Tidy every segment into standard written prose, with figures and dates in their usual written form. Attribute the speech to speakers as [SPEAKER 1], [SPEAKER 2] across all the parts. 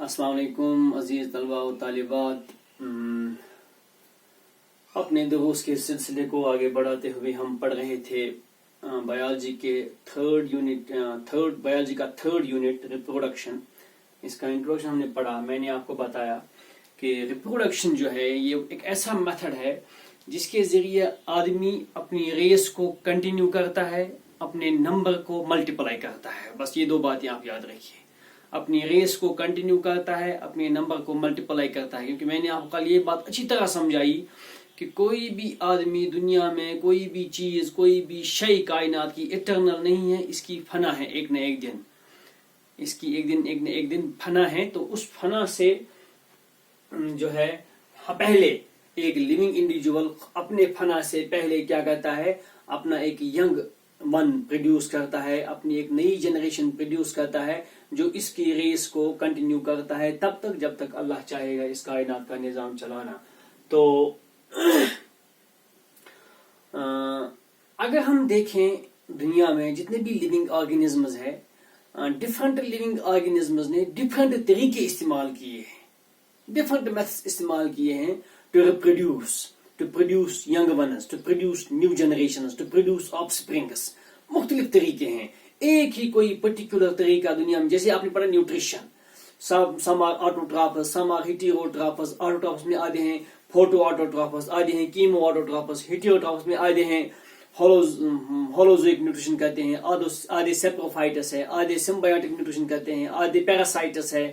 [SPEAKER 1] अस्सलाम वालेकुम अजीज तलबा और तालिबात। अपने दुरूस के सिलसिले को आगे बढ़ाते हुए हम पढ़ रहे थे बायोलॉजी के बायोलॉजी का थर्ड यूनिट रिप्रोडक्शन। इसका इंट्रोडक्शन हमने पढ़ा। मैंने आपको बताया कि रिप्रोडक्शन जो है ये एक ऐसा मेथड है जिसके जरिए आदमी अपनी रेस को कंटिन्यू करता है, अपने नंबर को मल्टीप्लाई करता है। बस ये दो बातें आप याद रखिए, अपनी रेस को कंटिन्यू करता है, अपने नंबर को मल्टीप्लाई करता है। क्योंकि मैंने आपको कल ये बात अच्छी तरह समझाई कि कोई भी आदमी दुनिया में, कोई भी चीज, कोई भी शय कायनात की इटरनल नहीं है, इसकी फना है एक न एक दिन, इसकी एक न एक दिन फना है। तो उस फना से जो है पहले एक लिविंग इंडिविजुअल अपने फना से पहले क्या करता है, अपना एक यंग वन प्रोड्यूस करता है, अपनी एक नई जनरेशन प्रोड्यूस करता है जो इसकी रेस को कंटिन्यू करता है तब तक जब तक अल्लाह चाहेगा इस कायनात का निजाम चलाना। तो अगर हम देखें दुनिया में जितने भी लिविंग ऑर्गेनिजम्स है, डिफरेंट लिविंग ऑर्गेनिजम्स ने डिफरेंट तरीके इस्तेमाल किए हैं, डिफरेंट मेथड्स इस्तेमाल किए हैं to produce young ones, to produce new generations, to produce offsprings. मुख्तलिफ तरीके हैं, एक ही कोई पर्टिकुलर तरीका दुनिया में। जैसे आपने पढ़ा nutrition, some are autotrophs, some are heterotrophs. Autotrophs में आधे हैं फोटो ऑटोट्रॉफस, आधे हैं कीमो ऑटोट्रॉफस। हेटेरोट्रॉफस में आधे हैं होलोजोइक न्यूट्रिशन कहते हैं, आधे सेप्रोफाइटस है, आधे सिम्बायोटिक न्यूट्रिशन कहते हैं, आधे पैरासाइटस है।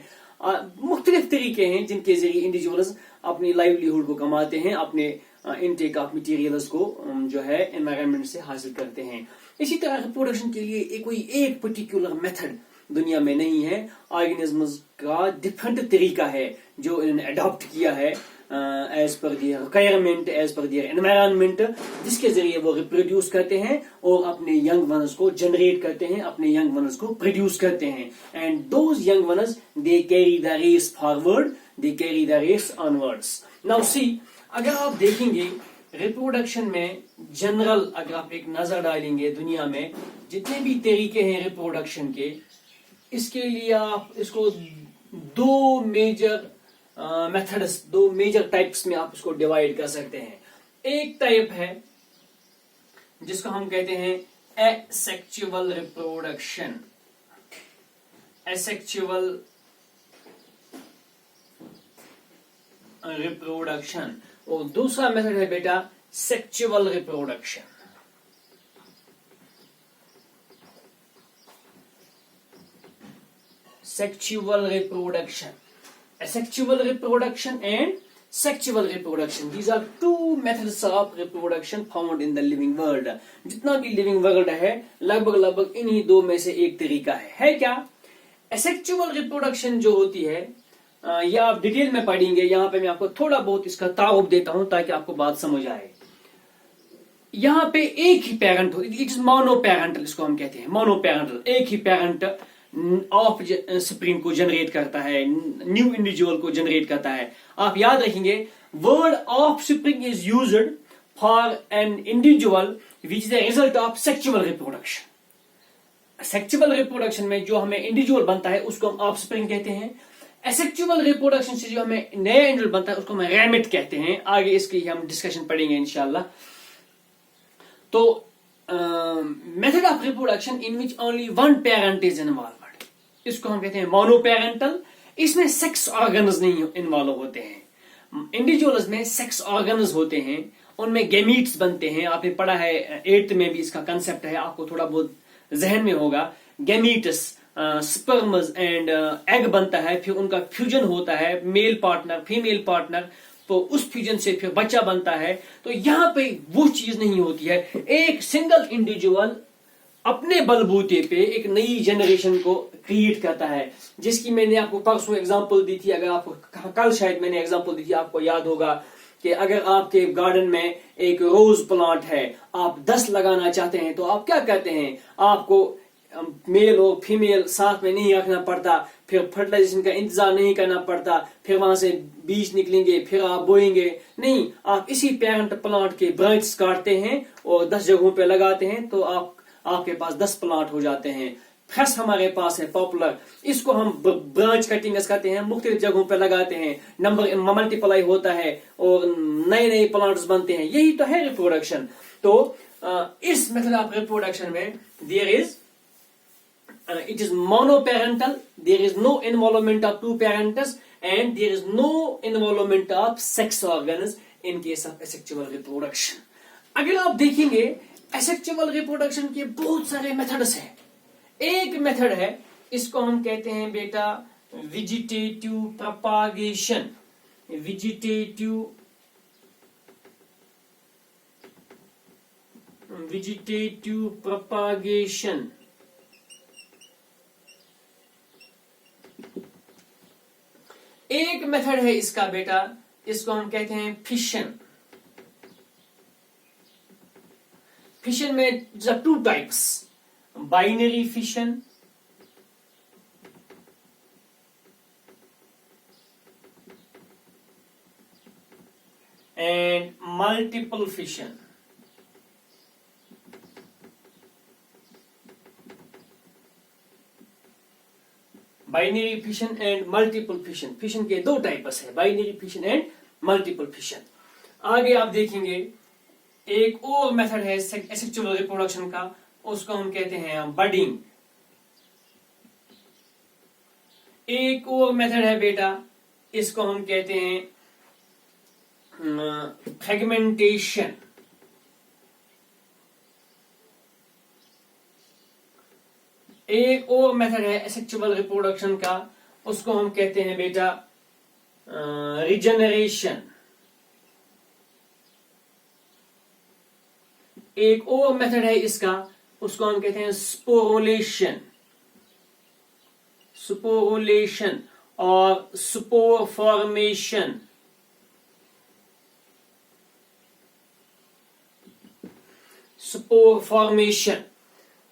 [SPEAKER 1] मुख्तलिफ तरीके हैं जिनके जरिए इंडिविजुअल्स अपनी लाइवलीहुड को कमाते हैं, अपने इनटेक ऑफ मटीरियल्स को जो है एनवायरनमेंट से हासिल करते हैं। इसी तरह रिप्रोडक्शन के लिए कोई एक पर्टिकुलर मेथड दुनिया में नहीं है। ऑर्गेनिजम्स का डिफरेंट तरीका है जो इन्होंने अडॉप्ट किया है एज पर दियर रिक्वायरमेंट, एज पर दियर एनवायरनमेंट, जिसके जरिए वो रिप्रोड्यूस करते हैं और अपने यंग वन्स को जनरेट करते हैं, अपने यंग वन्स को प्रोड्यूस करते हैं। And those young ones they carry the race forward, they carry the race onwards. Now see, अगर आप देखेंगे रिप्रोडक्शन में जनरल, अगर आप एक नजर डालेंगे दुनिया में जितने भी तरीके हैं रिप्रोडक्शन के, इसके लिए आप इसको दो मेजर मेथड्स, दो मेजर टाइप्स में आप इसको डिवाइड कर सकते हैं। एक टाइप है जिसको हम कहते हैं एसेक्सुअल रिप्रोडक्शन, एसेक्सुअल रिप्रोडक्शन। और दूसरा मेथड है बेटा sexual reproduction. Sexual reproduction, asexual reproduction and sexual reproduction. These are two methods of reproduction found in the living world. जितना भी living world है लगभग इन्हीं दो में से एक तरीका है क्या? asexual reproduction जो होती है यह आप डिटेल में पढ़ेंगे। यहाँ पे मैं आपको थोड़ा बहुत इसका तारुफ देता हूं ताकि आपको बात समझ आए। यहाँ पे एक ही पेरेंट हो, इट इज मोनोपेरेंटल, इसको हम कहते हैं मोनोपेरेंटल। एक ही पेरेंट ऑफ स्प्रिंग को जनरेट करता है, न्यू इंडिविजुअल को जनरेट करता है। आप याद रखेंगे word of spring is used for an individual which is the result of sexual reproduction. Sexual reproduction में जो हमें इंडिविजुअल बनता है उसको हम ऑफ स्प्रिंग कहते हैं। एसेक्सुअल रिप्रोडक्शन से जो हमें नया इंडिविजुअल बनता है उसको हम गैमेट कहते हैं। आगे इसकी हम डिस्कशन पढ़ेंगे इंशाल्लाह। तो method of reproduction in which only one parent is involve, इसको हम कहते हैं मोनोपेरेंटल। इसमें सेक्स ऑर्गन्स नहीं इन्वॉल्व होते हैं। इंडिविजुअल्स में सेक्स ऑर्गन्स होते हैं, उनमें गैमीट्स बनते हैं। आपने पढ़ा है 8th में भी इसका कंसेप्ट है, आपको थोड़ा बहुत जहन में होगा। गैमीट्स, स्पर्म्स एंड एग बनता है, फिर उनका फ्यूजन होता है, मेल पार्टनर फीमेल पार्टनर, तो उस फ्यूजन से फिर बच्चा बनता है। तो यहाँ पे वो चीज नहीं होती है। एक सिंगल इंडिविजुअल अपने बलबूते पे एक नई जनरेशन को क्रिएट करता है, जिसकी मैंने आपको परसों एग्जांपल दी थी। अगर आपको कल शायद मैंने एग्जांपल दी थी, आपको याद होगा कि अगर आपके गार्डन में एक रोज प्लांट है, आप 10 लगाना चाहते हैं तो आप क्या कहते हैं, आपको मेल और फीमेल साथ में नहीं रखना पड़ता, फिर फर्टिलाइजेशन का इंतजार नहीं करना पड़ता, फिर वहां से बीज निकलेंगे, फिर आप बोएंगे नहीं। आप इसी पेरेंट प्लांट के ब्रांच काटते हैं और 10 जगहों पे लगाते हैं, तो आपके पास 10 प्लांट हो जाते हैं। फ्रेस हमारे पास है पॉपुलर, इसको हम ब्रांच कटिंग्स कहते हैं, मुख्तलिफ जगहों पर लगाते हैं, नंबर मल्टीप्लाई होता है और नए नए प्लांट्स बनते हैं, यही तो है रिप्रोडक्शन। तो इस मेथड ऑफ रिप्रोडक्शन में there is it is monoparental, there is no involvement of two parents and there is no involvement of sex organs in case of asexual reproduction। अगर आप देखेंगे asexual reproduction के बहुत सारे methods हैं। एक method है, इसको हम कहते हैं बेटा वेजिटेटिव प्रोपागेशन। वेजिटेटिव प्रोपागेशन एक मेथड है इसका बेटा, इसको हम कहते हैं फिशन। फिशन में two types, binary fission and multiple fission. Binary fission and multiple fission, fission के दो टाइप्स है, binary fission and multiple fission. आगे आप देखेंगे एक और मेथड है एसेक्सुअल रिप्रोडक्शन का, उसको हम कहते हैं बडिंग। एक और मेथड है बेटा, इसको हम कहते हैं फ्रेगमेंटेशन। एक और मेथड है एसेक्सुअल रिप्रोडक्शन का, उसको हम कहते हैं बेटा रिजेनरेशन। एक और मेथड है इसका, उसको हम कहते हैं स्पोरुलेशन और spore formation. Spore formation,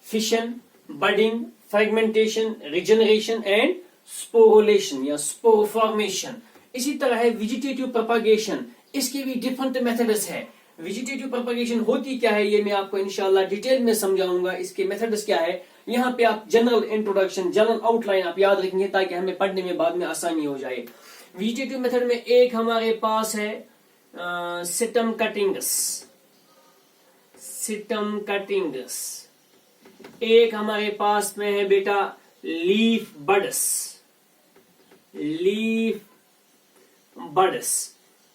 [SPEAKER 1] fission, budding, fragmentation, regeneration and sporulation या स्पोर फॉर्मेशन। इसी तरह है वेजिटेटिव प्रोपागेशन, इसके भी डिफरेंट मेथड्स है। वेजिटेटिव प्रोपागेशन होती क्या है ये मैं आपको इंशाल्लाह डिटेल में समझाऊंगा, इसके मेथड्स क्या है। यहाँ पे आप जनरल इंट्रोडक्शन, जनरल आउटलाइन आप याद रखेंगे ताकि हमें पढ़ने में बाद में आसानी हो जाए। वेजिटेटिव मेथड में एक हमारे पास है सिटम कटिंग्स, एक हमारे पास में है बेटा लीफ बड्स,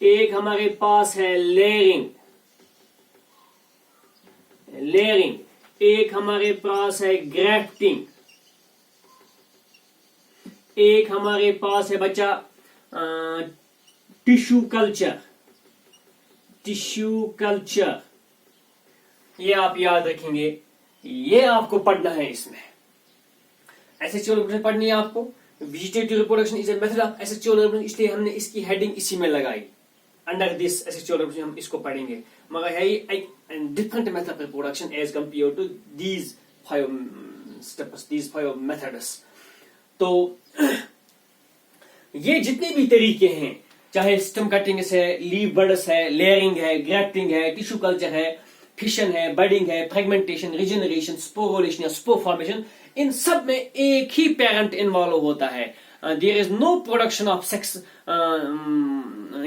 [SPEAKER 1] एक हमारे पास है लेयरिंग, एक हमारे पास है ग्राफ्टिंग, एक हमारे पास है बच्चा टिश्यू कल्चर। ये आप याद रखेंगे, ये आपको पढ़ना है। इसमें एसेक्सुअल रिप्रोडक्शन पढ़नी है आपको। Vegetative reproduction is a method of asexual reproduction, इसलिए हमने इसकी हेडिंग इसी में लगाई। अंडर दिस एसेक्सुअल रिप्रोडक्शन हम इसको पढ़ेंगे, मगर है एक different method of reproduction as compare to these 5 steps, these 5 methods. तो ये जितने भी तरीके हैं, चाहे स्टेम कटिंग्स है, लीफ बड्स है, लेयरिंग है, ग्राफ्टिंग है, टिश्यू कल्चर है, फिशन है, बडिंग है, फ्रेगमेंटेशन, रिजेनरेशन, स्पोरुलेशन या स्पोर फॉर्मेशन, इन सब में एक ही पेरेंट इन्वॉल्व होता है। There is no production of sex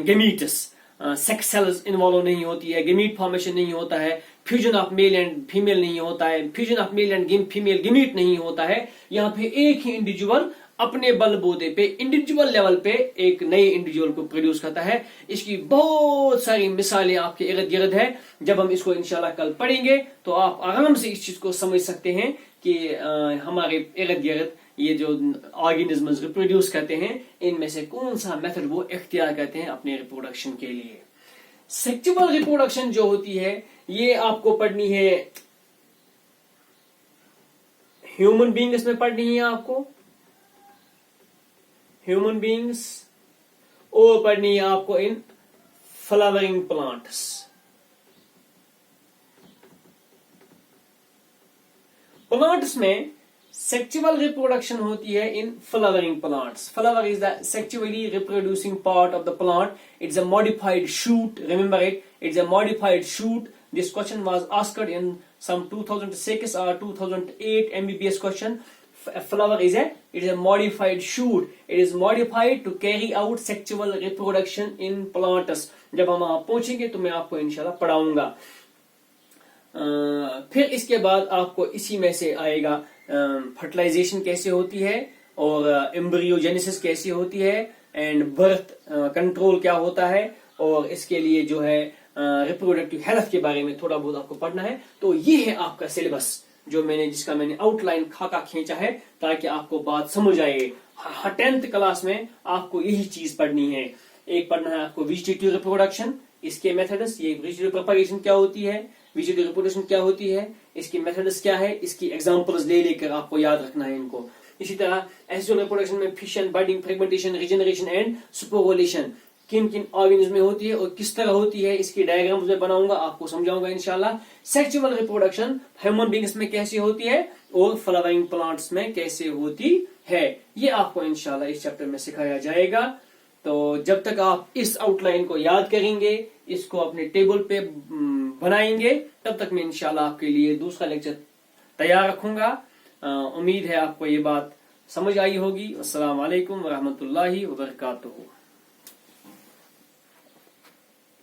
[SPEAKER 1] gametes, sex cells involve नहीं होती है, गेमीट फॉर्मेशन नहीं होता है, fusion of male and female नहीं होता है, fusion of male and female gamete नहीं होता है। यहाँ पे एक ही इंडिविजुअल अपने बलबूते पे इंडिविजुअल लेवल पे एक नए इंडिविजुअल को प्रोड्यूस करता है। इसकी बहुत सारी मिसालें आपके इर्द गिर्द है। जब हम इसको इंशाल्लाह कल पढ़ेंगे तो आप आराम से इस चीज को समझ सकते हैं कि हमारे इर्द गिर्द ये जो ऑर्गेनिजम्स रिप्रोड्यूस करते हैं, इनमें से कौन सा मेथड वो इख्तियार करते हैं अपने रिप्रोडक्शन के लिए। सेक्सुअल रिप्रोडक्शन जो होती है ये आपको पढ़नी है ह्यूमन बीइंग्स में पढ़नी है आपको, ह्यूमन बीइंग्स, और पढ़नी है आपको इन फ्लावरिंग प्लांट्स। प्लांट्स में सेक्सुअल रिप्रोडक्शन होती है in flowering plants. Flower is the sexually reproducing part of the plant. It's a modified shoot, remember it's a modified shoot. This question was asked in some 2006 or 2008 MBBS question. flower is a modified shoot. It is modified to carry out sexual reproduction in plants. जब हम वहां पहुंचेंगे तो मैं आपको इंशाल्लाह पढ़ाऊंगा। फिर इसके बाद आपको इसी में से आएगा फर्टिलाइजेशन कैसे होती है और एम्ब्रियोजेनेसिस कैसी होती है एंड बर्थ कंट्रोल क्या होता है और इसके लिए जो है रिप्रोडक्टिव हेल्थ के बारे में थोड़ा बहुत आपको पढ़ना है। तो ये है आपका सिलेबस जो जिसका मैंने आउटलाइन खाका खींचा है ताकि आपको बात समझ आए। 10th क्लास में आपको यही चीज पढ़नी है। एक पढ़ना है आपको वेजिटेटिव रिप्रोडक्शन, इसके मेथड्स, ये वेजिटेटिव प्रोपगेशन क्या होती है, वेजिटेटिव रिप्रोडक्शन क्या होती है, इसकी मेथड्स क्या है, इसकी एग्जांपल्स ले लेकर आपको याद रखना है इनको। इसी तरह एसेक्सुअल रिप्रोडक्शन में fission, budding, fragmentation, regeneration and sporulation किन किन ऑर्गेनिज्म में होती है और किस तरह होती है, इसकी डायग्राम्स में बनाऊंगा, आपको समझाऊंगा इंशाल्लाह। सेक्सुअल रिप्रोडक्शन ह्यूमन बींग्स में कैसी होती है और फ्लावरिंग प्लांट्स में कैसे होती है, ये आपको इंशाल्लाह इस चैप्टर में सिखाया जाएगा। तो जब तक आप इस आउटलाइन को याद करेंगे, इसको अपने टेबल पे बनाएंगे, तब तक मैं इंशाल्लाह आपके लिए दूसरा लेक्चर तैयार रखूंगा। उम्मीद है आपको ये बात समझ आई होगी। अस्सलाम वालेकुम व रहमतुल्लाहि व बरकातुहू।